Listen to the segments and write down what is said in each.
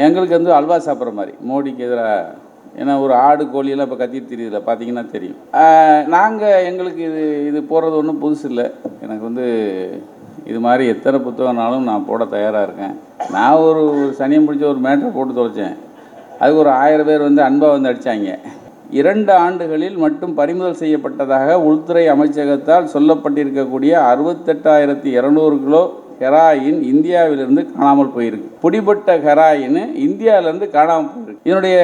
எங்களுக்கு வந்து அல்வா சாப்பிட்ற மாதிரி மோடிக்கு எதிராக. ஏன்னா ஒரு ஆடு கோழியெல்லாம் இப்போ கத்திட்டு தெரியுதுல, பார்த்தீங்கன்னா தெரியும். நாங்கள் எங்களுக்கு இது போடுறது ஒன்றும் புதுசு இல்லை. எனக்கு வந்து இது மாதிரி எத்தனை புத்தகம்னாலும் நான் போட தயாராக இருக்கேன். நான் ஒரு சனியம் பிடிச்ச ஒரு மேட்டரை போட்டு தொலைச்சேன். அதுக்கு ஒரு 1000 பேர் வந்து அன்பாக வந்து அடித்தாங்க. 2 ஆண்டுகளில் மட்டும் பறிமுதல் செய்யப்பட்டதாக உள்துறை அமைச்சகத்தால் சொல்லப்பட்டிருக்கக்கூடிய 68,200 கிலோ ஹெராயின் இந்தியாவிலிருந்து காணாமல் போயிருக்கு. பிடிபட்ட ஹெராயின் இந்தியாவிலிருந்து காணாமல் போயிருக்கு. இதனுடைய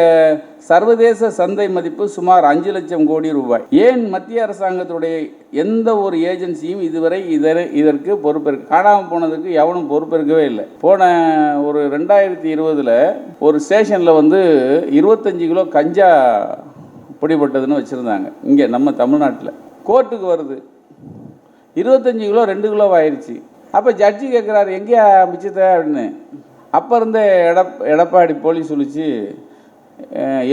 சர்வதேச சந்தை மதிப்பு சுமார் 5 லட்சம் கோடி ரூபாய். ஏன் மத்திய அரசாங்கத்துடைய எந்த ஒரு ஏஜென்சியும் இதுவரை இதற்கு பொறுப்பேற்க, காணாமல் போனதுக்கு எவனும் பொறுப்பேற்கவே இல்லை. போன ஒரு 2020 ஒரு ஸ்டேஷனில் வந்து 25 கிலோ கஞ்சா பிடிபட்டதுன்னு வச்சுருந்தாங்க. இங்கே நம்ம தமிழ்நாட்டில் கோர்ட்டுக்கு வருது, 25 கிலோ 2 கிலோ ஆயிடுச்சு. அப்போ ஜட்ஜி கேட்குறாரு, எங்கேயா மிச்சத்தை அப்படின்னு. அப்போ இருந்த எடப்பாடி போலீஸ் சொல்லிச்சு,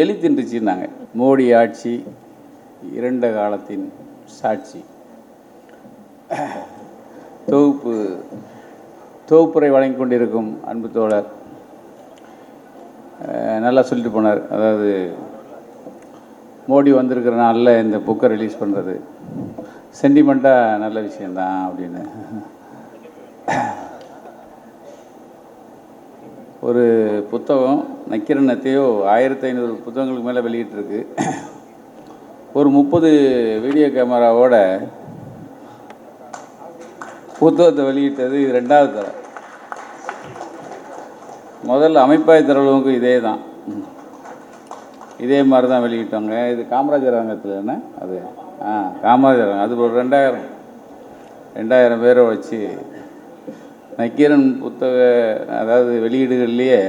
எலி தின்றுச்சுன்னாங்க. மோடி ஆட்சி இரண்ட காலத்தின் சாட்சி. தொகுப்புரை வழங்கி கொண்டிருக்கும் அன்பு தோழர் நல்லா சொல்லிட்டு போனார். அதாவது மோடி வந்திருக்கிற நாளில் இந்த புக்கை ரிலீஸ் பண்ணுறது சென்டிமெண்ட்டாக நல்ல விஷயந்தான் அப்படின்னு. ஒரு புத்தகம் நக்கீரன் நத்தையோ 1500 புத்தகங்களுக்கு மேலே வெளியிட்டிருக்கு. ஒரு 30 வீடியோ கேமராவோட புத்தகத்தை வெளியிட்டது இது 2வது தடவை. முதல்ல அமைப்பாய் திரளுவுக்கு இதே தான், இதே மாதிரி தான் வெளியிட்டோங்க. இது காமராஜர் அரங்கத்தில் என்ன அது காமராஜர் அரங்கம். அது ஒரு 2000 பேரை வச்சு நக்கீரன் புத்தக அதாவது வெளியீடுகள்லேயே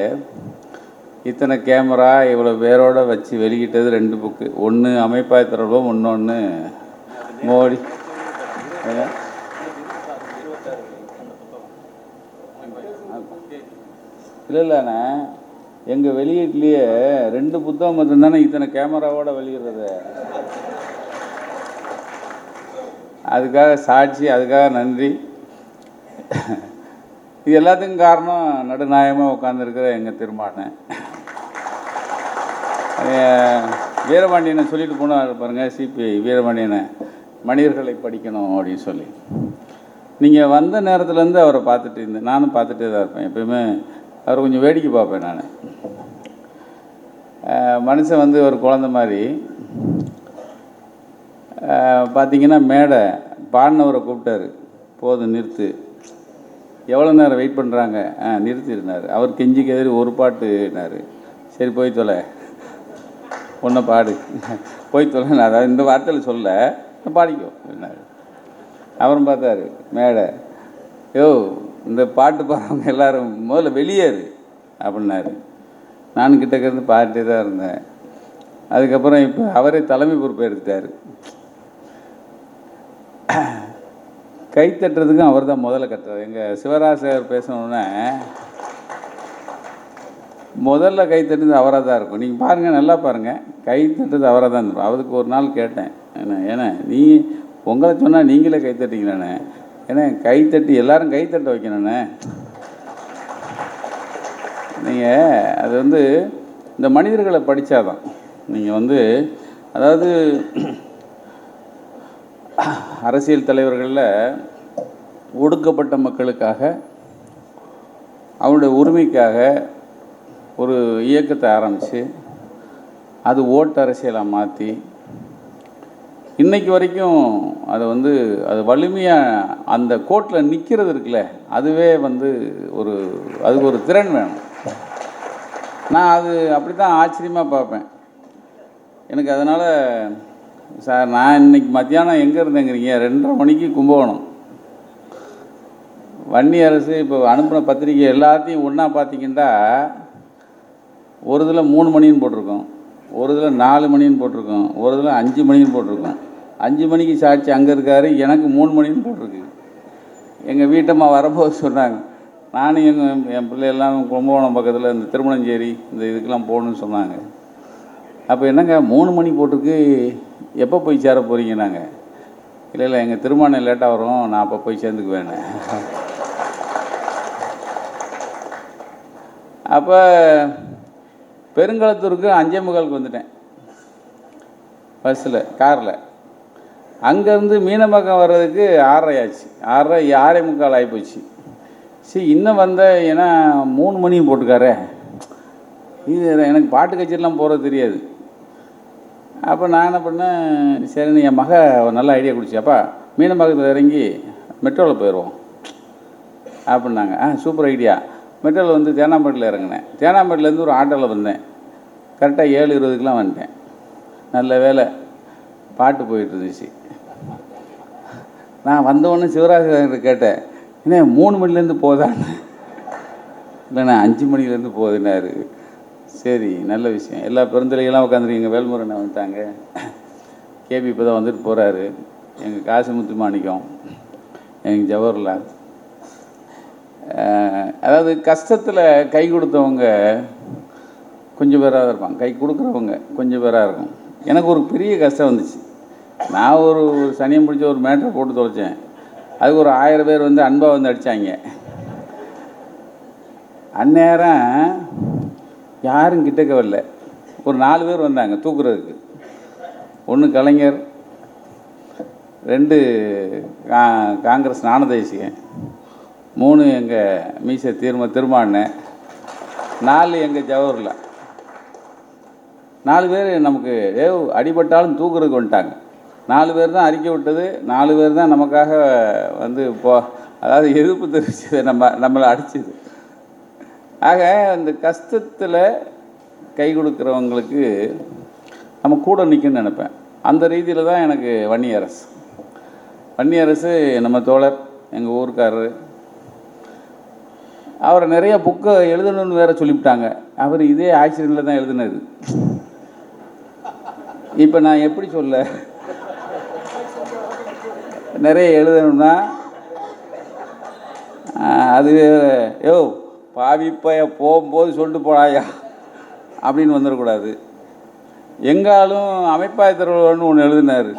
இத்தனை கேமரா இவ்வளோ பேரோடு வச்சு வெளியிட்டது 2 புக்கு. ஒன்று அமைப்பாய் திரளும், இன்னொன்று மோடி. இல்லைண்ணே, எங்கள் வெளியீட்லேயே 2 புத்தகம் மட்டும்தானே இத்தனை கேமராவோட வெளியிடுறது. அதுக்காக சாட்சி, அதுக்காக நன்றி. இது எல்லாத்துக்கும் காரணம் நடுநாயகமாக உட்காந்துருக்கிற எங்கள் திருமானன் வீரபாண்டியனை சொல்லிட்டு போனால் பாருங்கள். சிபிஐ வீரபாண்டியனை மனிதர்களை படிக்கணும் அப்படின்னு சொல்லி நீங்கள் வந்த நேரத்துலேருந்து அவரை பார்த்துட்டு இருந்தேன். நானும் பார்த்துட்டே தான் இருப்பேன் எப்பயுமே. அவர் கொஞ்சம் வேடிக்கை பார்ப்பேன் நான். மனுஷன் வந்து ஒரு குழந்த மாதிரி. பார்த்திங்கன்னா மேடை பாடினவரை கூப்பிட்டாரு, போதும் நிறுத்து, எவ்வளோ நேரம் வெயிட் பண்ணுறாங்க, நிறுத்திருந்தார். அவர் கெஞ்சிக்கு எதிரி ஒரு பாட்டுனார். சரி போய் தொலை, ஒன்றை பாடு, போய் தொலை. நான் அதாவது இந்த வார்த்தையில் சொல்ல, பாடிக்கோ என்னார். அப்புறம் பார்த்தாரு மேடை, யோ இந்த பாட்டு பாடுறவங்க எல்லோரும் முதல்ல வெளியேறு அப்படின்னாரு. நானும் கிட்டக்கிருந்து பாடிட்டே தான் இருந்தேன். அதுக்கப்புறம் இப்போ அவரே தலைமை பொறுப்பு எடுத்துட்டார். கை தட்டுறதுக்கும் அவர் தான் முதல்ல கட்டுறாரு. எங்கள் சிவராசர் பேசணுன்னே முதல்ல கை தட்டுறது அவராக தான் இருக்கும். நீங்கள் பாருங்கள், நல்லா பாருங்கள், கை தட்டுறது அவராக தான் இருக்கும். அவருக்கு ஒரு நாள் கேட்டேன், ஏன்னா நீ உங்களை சொன்னால் நீங்களே கை தட்டிங்களாண்ணே, ஏன்னா கை தட்டி எல்லோரும் கை தட்ட வைக்கணுண்ணே. நீங்கள் அது வந்து இந்த மனிதர்களை படித்தாதான் நீங்கள் வந்து, அதாவது அரசியல் தலைவர்களில் ஒடுக்கப்பட்ட மக்களுக்காக அவருடைய உரிமைக்காக ஒரு இயக்கத்தை ஆரம்பித்து அது ஓட்டு அரசியலாக மாற்றி இன்றைக்கு வரைக்கும் அதை வந்து அது வலிமையாக அந்த கோட்டில் நிற்கிறது இருக்குல்ல, அதுவே வந்து அதுக்கு ஒரு திறன் வேணும். நான் அது அப்படி தான் ஆச்சரியமாக பார்ப்பேன். எனக்கு அதனால் சார், நான் இன்றைக்கி மத்தியானம் எங்கே இருந்தேங்கிறீங்க, 2:30 மணிக்கு கும்பகோணம். வன்னி அரசு இப்போ அனுப்பின பத்திரிக்கை எல்லாத்தையும் ஒன்றா பார்த்திங்கன்னா, ஒரு இதில் 3 மணின்னு போட்டிருக்கோம், ஒரு இதில் 4 மணின்னு போட்டிருக்கோம், ஒரு இதில் 5 மணின்னு போட்டிருக்கோம். 5 மணிக்கு சாட்சி அங்கே இருக்கார், எனக்கு 3 மணின்னு போட்டிருக்கு. எங்கள் வீட்டம்மா வரும்போது சொன்னாங்க, நானும் என் பிள்ளையெல்லாம் கும்பகோணம் பக்கத்தில் இந்த திருமணஞ்சேரி இந்த இதுக்கெல்லாம் போகணுன்னு சொன்னாங்க. அப்போ என்னங்க 3 மணி போட்டிருக்கு, எப்போ போய் சேர போகிறீங்க? நாங்கள் இல்லை எங்கள் திருமணம் லேட்டாக வரும், நான் அப்போ போய் சேர்ந்துக்குவேன். அப்போ பெருங்களத்தூருக்கு 5:45 வந்துட்டேன் பஸ்ஸில், காரில். அங்கேருந்து மீனம்பாக்கம் வர்றதுக்கு 6:30 ஆச்சு. 6:45 ஆகிப்போச்சு. சரி, இன்னும் வந்த ஏன்னா 3 மணியும் போட்டுக்காரே, இது எனக்கு பாட்டு கச்சேரிலாம் போகிறது தெரியாது. அப்போ நான் என்ன பண்ணேன், சரின்னு என் மக ஒரு நல்ல ஐடியா கொடுச்சி, அப்பா மீனம்பாக்கத்தில் இறங்கி மெட்ரோவில் போயிடுவோம் அப்படின்னாங்க. Super idea. மெட்ரோவில் வந்து தேனாம்பேட்டில் இறங்கினேன். தேனாம்பேட்டிலேருந்து ஒரு ஆட்டோவில் வந்தேன். கரெக்டாக 7:20க்கெலாம் வந்துட்டேன். நல்ல வேலை பாட்டு போயிட்டு இருந்துச்சு. நான் வந்தவொடனே சிவராஜ் கேட்டேன், என்ன 3 மணிலேருந்து போதான்னு. இல்லைண்ணா 5 மணிலேருந்து போகுதுன்னாரு. சரி, நல்ல விஷயம். எல்லா பெருந்தலைகள்லாம் உட்காந்துருக்கீங்க. வேல்முருகன் வந்துட்டாங்க. கேபி இப்போ தான் வந்துட்டு போகிறாரு. எங்கள் காசிமுத்து மாணிக்கம், எங்கள் ஜவஹர்லால். அதாவது கஷ்டத்தில் கை கொடுத்தவங்க கொஞ்சம் பேராக இருப்பாங்க, கை கொடுக்குறவங்க கொஞ்சம் பேராக இருக்கும். எனக்கு ஒரு பெரிய கஷ்டம் வந்துச்சு. நான் ஒரு சனியம் பிடிச்ச ஒரு மேட்டரை போட்டு தொலைச்சேன். அதுக்கு ஒரு 1000 பேர் வந்து அன்பாக வந்து அடித்தாங்க. அந்நேரம் யாரும் கிட்டக்க வரல. ஒரு 4 பேர் வந்தாங்க தூக்குறதுக்கு. 1 கலைஞர், 2 காங்கிரஸ் ஞானதேசிகன், 3 எங்கள் மீசை திருமாண்ணன், 4 எங்கள் ஜவஹர்லால். 4 பேர் நமக்கு அடிபட்டாலும் தூக்குறதுக்கு வந்துட்டாங்க. 4 பேர் தான் அறிக்கை விட்டது. 4 பேர் தான் நமக்காக வந்து அதாவது எதிர்ப்பு தெரிவிச்சது, நம்மளை அடிச்சது. ஆக அந்த கஷ்டத்தில் கை கொடுக்குறவங்களுக்கு நம்ம கூட நிற்கணும்னு நினைப்பேன். அந்த ரீதியில் தான் எனக்கு வன்னியரசு நம்ம தோழர், எங்கள் ஊருக்காரரு. அவரை நிறைய புக்கை எழுதணும்னு வேற சொல்லிவிட்டாங்க. அவர் இதே ஆக்சிடெண்ட்டில் தான் எழுதினது. இப்போ நான் எப்படி சொல்ல, நிறைய எழுதணும்னா அது பாவிப்பைய போகும்போது சொல்லிட்டு போடாயா அப்படின்னு வந்துடக்கூடாது. எங்காலும் அமைப்பாய் தருவன்னு ஒன்று எழுதினார்.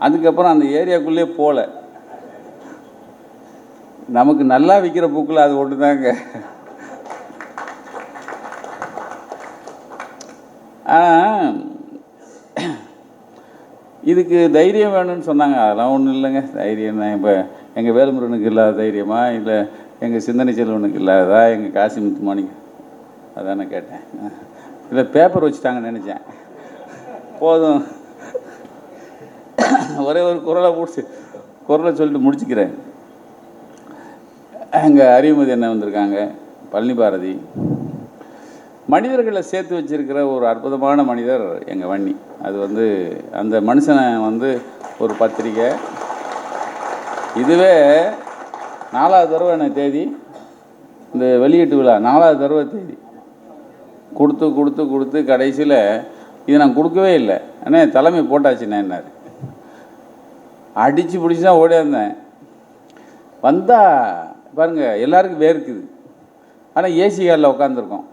அதுக்கப்புறம் அந்த ஏரியாக்குள்ளே போகல. நமக்கு நல்லா விற்கிற புக்கில் அது ஒன்று தாங்க. இதுக்கு தைரியம் வேணும்னு சொன்னாங்க. அதெல்லாம் ஒன்றும் இல்லைங்க. தைரியம் தான் இப்போ எங்கள் வேல்முருகனுக்கு இல்லாத தைரியமா, இல்லை எங்கள் சிந்தனை செல்வனுக்கு இல்லாததா, எங்கள் காசிமுத்து மாணிக்கம் அதானே கேட்டேன். இல்லை பேப்பர் வச்சுட்டாங்கன்னு நினச்சேன். போதும், ஒரே ஒரு குரலை சொல்லிட்டு முடிச்சுக்கிறேன். எங்கள் அறிவுமதி என்ன வந்திருக்காங்க, பழனி பாரதி. மனிதர்களை சேர்த்து வச்சிருக்கிற ஒரு அற்புதமான மனிதர் எங்கள் வன்னி. அது வந்து அந்த மனுஷனை வந்து ஒரு பத்திரிக்கை, இதுவே 4வது தடவை எனக்கு தேதி, இந்த வெளியீட்டு விழா 4வது தடவை தேதி கொடுத்து கடைசியில் இது நான் கொடுக்கவே இல்லை. அண்ணே தலைமை போட்டாச்சுண்ணே என்னார். அடித்து பிடிச்சி தான் ஓடியாந்தேன். வந்தால் பாருங்கள், எல்லாருக்கும் வேர்க்குது. ஆனால் ஏசி காரில் உட்காந்துருக்கோம்.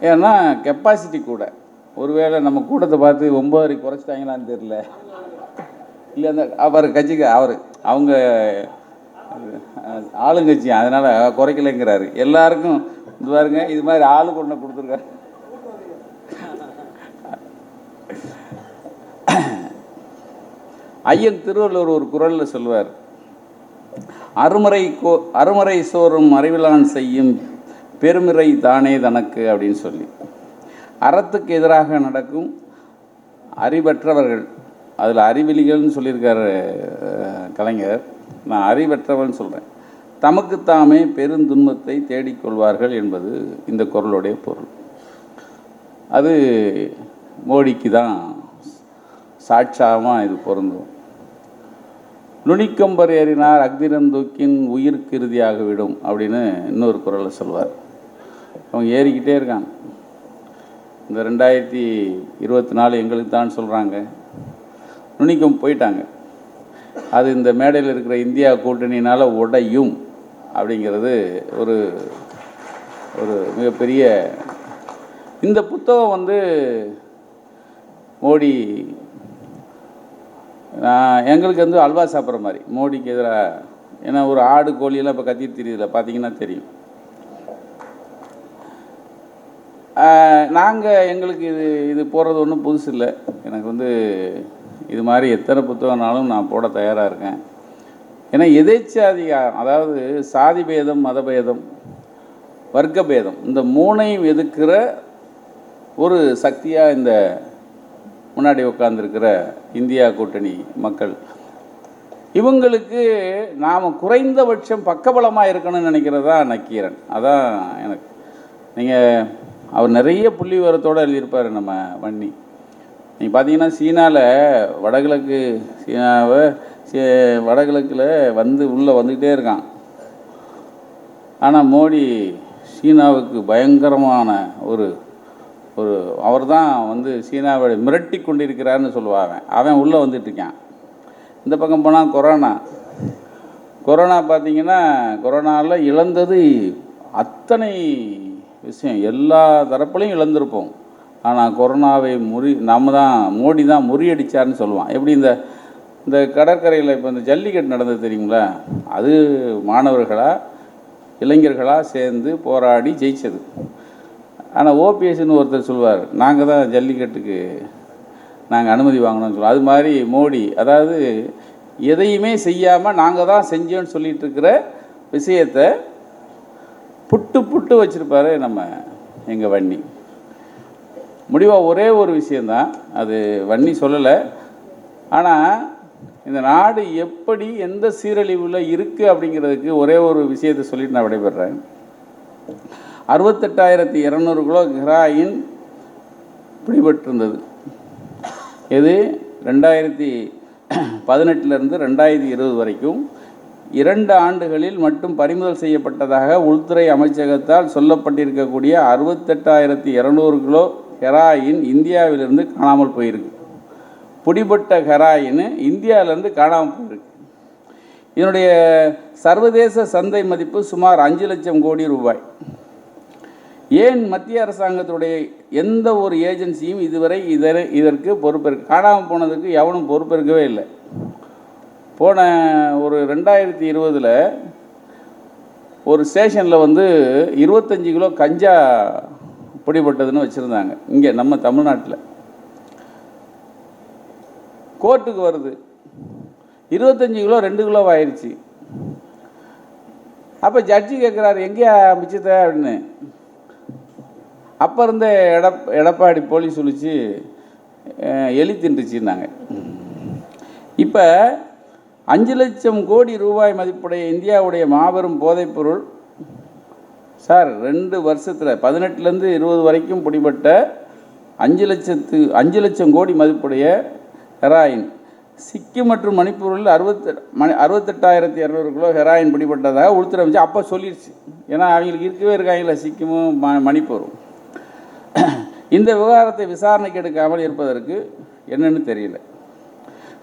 ஏன்னா கெப்பாசிட்டி கூட. ஒருவேளை நம்ம கூட்டத்தை பார்த்து 9 வரைக்கும் குறைச்சிட்டாங்களான்னு தெரியல. இல்லை அந்த அவர் கட்சிக்கு அவங்க ஆளுங்கட்சி, அதனால் குறைக்கலைங்கிறாரு. எல்லாருக்கும் இது பாருங்க, இது மாதிரி ஆளுக்கு ஒன்று கொடுத்துருக்காரு. ஐயன் திருவள்ளுவர் ஒரு குறளில் சொல்வார், அருமறை சோறும் அறிவிலான் செய்யும் பெருமிறை தானே தனக்கு அப்படின்னு சொல்லி. அறத்துக்கு எதிராக நடக்கும் அறிவற்றவர்கள், அதில் அறிவிலிகள்னு சொல்லியிருக்கார் கலைஞர், நான் அறிவற்றவன் சொல்கிறேன், தமக்குத்தாமே பெருந்துன்பத்தை தேடிக்கொள்வார்கள் என்பது இந்த குறளுடைய பொருள். அது மோடிக்கு தான் சாட்சாமாக இது பொருந்தும். நுனிக்கொம்பர் ஏறினார் அக்திரந்தூக்கின் உயிருக்கு இறுதியாக விடும் அப்படின்னு இன்னொரு குறளை சொல்வார். அவங்க ஏறிக்கிட்டே இருக்காங்க. இந்த 2024 எங்களுக்கு தான் சொல்கிறாங்க. நுனிக்கம் போயிட்டாங்க. அது இந்த மேடையில் இருக்கிற இந்தியா கூட்டணியினால் உடையும் அப்படிங்கிறது ஒரு ஒரு மிகப்பெரிய. இந்த புத்தகம் வந்து மோடி எங்களுக்கு வந்து அல்வா சாப்பிட்ற மாதிரி மோடிக்கு எதிராக. ஏன்னா ஒரு ஆடு கோழியெல்லாம் இப்போ கத்திட்டு தெரியுதுல, பார்த்தீங்கன்னா தெரியும். நாங்கள் எங்களுக்கு இது போடுறது ஒன்றும் புதுசு இல்லை. எனக்கு வந்து இது மாதிரி எத்தனை புத்தகம்னாலும் நான் போட தயாராக இருக்கேன். ஏன்னா எதேச்சாதிகாரம், அதாவது சாதி பேதம், மதபேதம், வர்க்க பேதம், இந்த மூணையும் எதிர்க்கிற ஒரு சக்தியாக இந்த முன்னாடி உட்கார்ந்துருக்கிற இந்தியா கூட்டணி மக்கள், இவங்களுக்கு நாம் குறைந்தபட்சம் பக்கபலமாக இருக்கணும்னு நினைக்கிறது தான் நக்கீரன். அதான் எனக்கு. நீங்கள் அவர் நிறைய புள்ளி விவரத்தோடு எழுதியிருப்பார் நம்ம வன்னி. நீங்கள் பார்த்தீங்கன்னா சீனாவில் வடகிழக்கில் உள்ளே வந்துக்கிட்டே இருக்கான். ஆனால் மோடி சீனாவுக்கு பயங்கரமான ஒரு அவர் தான் வந்து சீனாவை மிரட்டி கொண்டிருக்கிறார்னு சொல்லுவாங்க. அவன் உள்ளே வந்துட்டுருக்கான். இந்த பக்கம் போனால் கொரோனா பார்த்தீங்கன்னா கொரோனாவில் இழந்தது அத்தனை விஷயம், எல்லா தரப்புலையும் இழந்திருப்போம். ஆனால் கொரோனாவை மோடி தான் முறியடித்தார்னு சொல்லுவான். எப்படி இந்த கடற்கரையில் இப்போ இந்த ஜல்லிக்கட்டு நடந்தது தெரியுங்களா? அது மாணவர்களாக இளைஞர்களாக சேர்ந்து போராடி ஜெயிச்சது. ஆனால் ஓபிஎஸ்ன்னு ஒருத்தர் சொல்லுவார், நாங்கள் தான் ஜல்லிக்கட்டுக்கு நாங்கள் அனுமதி வாங்கணும்னு சொல்லுவோம். அது மாதிரி மோடி, அதாவது எதையுமே செய்யாமல் நாங்கள் தான் செஞ்சோன்னு சொல்லிகிட்டு இருக்கிற விஷயத்தை புட்டு வச்சுருப்பார் நம்ம எங்கள் வன்னி. முடிவாக ஒரே ஒரு விஷயந்தான், அது வன்னி சொல்லலை. ஆனால் இந்த நாடு எப்படி எந்த சீரழிவில் இருக்குது அப்படிங்கிறதுக்கு ஒரே ஒரு விஷயத்தை சொல்லிட்டு நான் விடைபெறேன். 68,200 கிலோ ஹெராயின் பிடிபட்டிருந்தது. இது 2018 2020 வரைக்கும் 2 ஆண்டுகளில் மட்டும் பறிமுதல் செய்யப்பட்டதாக உள்துறை அமைச்சகத்தால் சொல்லப்பட்டிருக்கக்கூடிய 68,200 கிலோ ஹெராயின் இந்தியாவிலிருந்து காணாமல் போயிருக்கு. பிடிபட்ட ஹெராயின் இந்தியாவிலேருந்து காணாமல் போயிருக்கு. இதனுடைய சர்வதேச சந்தை மதிப்பு சுமார் 5 லட்சம் கோடி ரூபாய். ஏன் மத்திய அரசாங்கத்துடைய எந்த ஒரு ஏஜென்சியும் இதுவரை இதற்கு பொறுப்பேற்க, காணாமல் போனதுக்கு எவனும் பொறுப்பேற்கவே இல்லை. போன ஒரு 2020 ஒரு ஸ்டேஷனில் வந்து 25 கிலோ கஞ்சா பிடிபட்டதுன்னு வச்சுருந்தாங்க. இங்கே நம்ம தமிழ்நாட்டில் கோர்ட்டுக்கு வருது, 25 கிலோ 2 கிலோ ஆயிடுச்சு. அப்போ ஜட்ஜி கேட்குறாரு, எங்கேயா மிச்சத்தை அப்படின்னு. அப்போ இருந்த எடப்பாடி போலீஸ் சொல்லிச்சு, எலி தின்றுச்சுன்னாங்க. இப்போ 5 லட்சம் கோடி ரூபாய் மதிப்புடைய இந்தியாவுடைய மாபெரும் போதைப்பொருள் சார் 2 வருஷத்தில் 18 20 வரைக்கும் பிடிபட்ட 5 லட்சம் கோடி மதிப்புடைய ஹெராயின். சிக்கிம் மற்றும் மணிப்பூரில் 68,200 கிலோ ஹெராயின் பிடிபட்டதாக உள்துறை அமைச்சர் அப்போ சொல்லிடுச்சு. ஏன்னா அவங்களுக்கு இருக்கவே இருக்காங்களா சிக்கிமும் மணிப்பூரும். இந்த விவகாரத்தை விசாரணைக்கு எடுக்காமல் இருப்பதற்கு என்னன்னு தெரியல.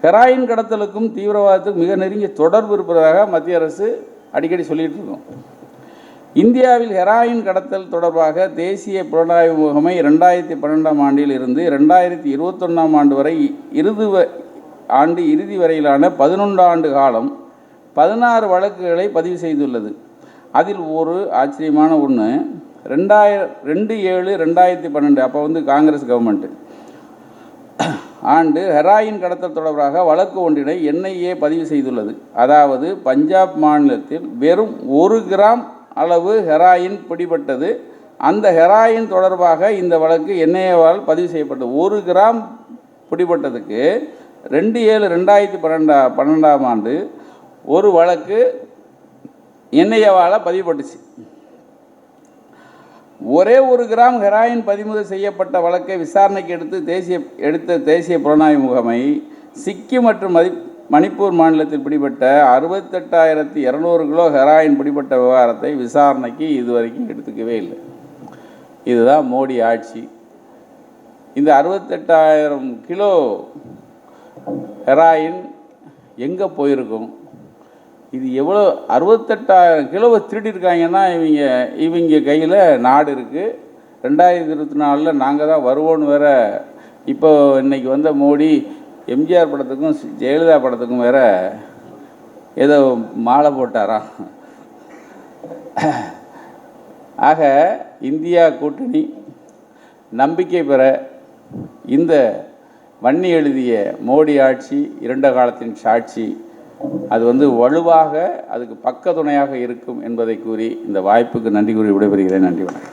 ஹெராயின் கடத்தலுக்கும் தீவிரவாதத்துக்கும் மிக நெருங்கிய தொடர்பு இருப்பதாக மத்திய அரசு அடிக்கடி சொல்லிட்டு இருக்கோம். இந்தியாவில் ஹெராயின் கடத்தல் தொடர்பாக தேசிய புலனாய்வு முகமை 2012 ஆண்டில் இருந்து 2021 ஆண்டு வரை இறுதி வரையிலான 11 ஆண்டு காலம் 16 வழக்குகளை பதிவு செய்துள்ளது. அதில் ஒரு ஆச்சரியமான ஒன்று, 2/7/2012 அப்போ வந்து காங்கிரஸ் கவர்மெண்ட்டு ஆண்டு ஹெராயின் கடத்தல் தொடர்பாக வழக்கு ஒன்றினை என்ஐஏ பதிவு செய்துள்ளது. அதாவது பஞ்சாப் மாநிலத்தில் வெறும் 1 கிராம் அளவு ஹெராயின் பிடிபட்டது. அந்த ஹெராயின் தொடர்பாக இந்த வழக்கு என்ஐஏவால் பதிவு செய்யப்பட்டது. 1 கிராம் பிடிபட்டதுக்கு 2/7/2012 ஆண்டு ஒரு வழக்கு என்ஐஏவால் பதிவுபட்டுச்சு. ஒரே 1 கிராம் ஹெராயின் பறிமுதல் செய்யப்பட்ட வழக்கை விசாரணைக்கு எடுத்த தேசிய புலனாய்வு முகமை சிக்கிம் மற்றும் மணிப்பூர் மாநிலத்தில் பிடிபட்ட 68,200 கிலோ ஹெராயின் பிடிபட்ட விவகாரத்தை விசாரணைக்கு இதுவரைக்கும் எடுத்துக்கவே இல்லை. இதுதான் மோடி ஆட்சி. இந்த 68,000 கிலோ ஹெராயின் எங்கே போயிருக்கும்? இது எவ்வளோ 68,000 கிலோவை திருடிருக்காங்கன்னா இவங்க கையில் நாடு இருக்குது. 2024 நாங்கள் தான் வருவோன்னு வேற. இப்போ இன்றைக்கி வந்த மோடி எம்ஜிஆர் படத்துக்கும் ஜெயலலிதா படத்துக்கும் வேற ஏதோ மாலை போட்டாராம். ஆக இந்தியா கூட்டணி நம்பிக்கை பெற இந்த வன்னி எழுதிய மோடி ஆட்சி இருண்ட காலத்தின் சாட்சி, அது வலுவாக அதுக்கு பக்க துணையாக இருக்கும் என்பதை கூறி இந்த வாய்ப்புக்கு நன்றி கூறி விடைபெறுகிறேன். நன்றி, வணக்கம்.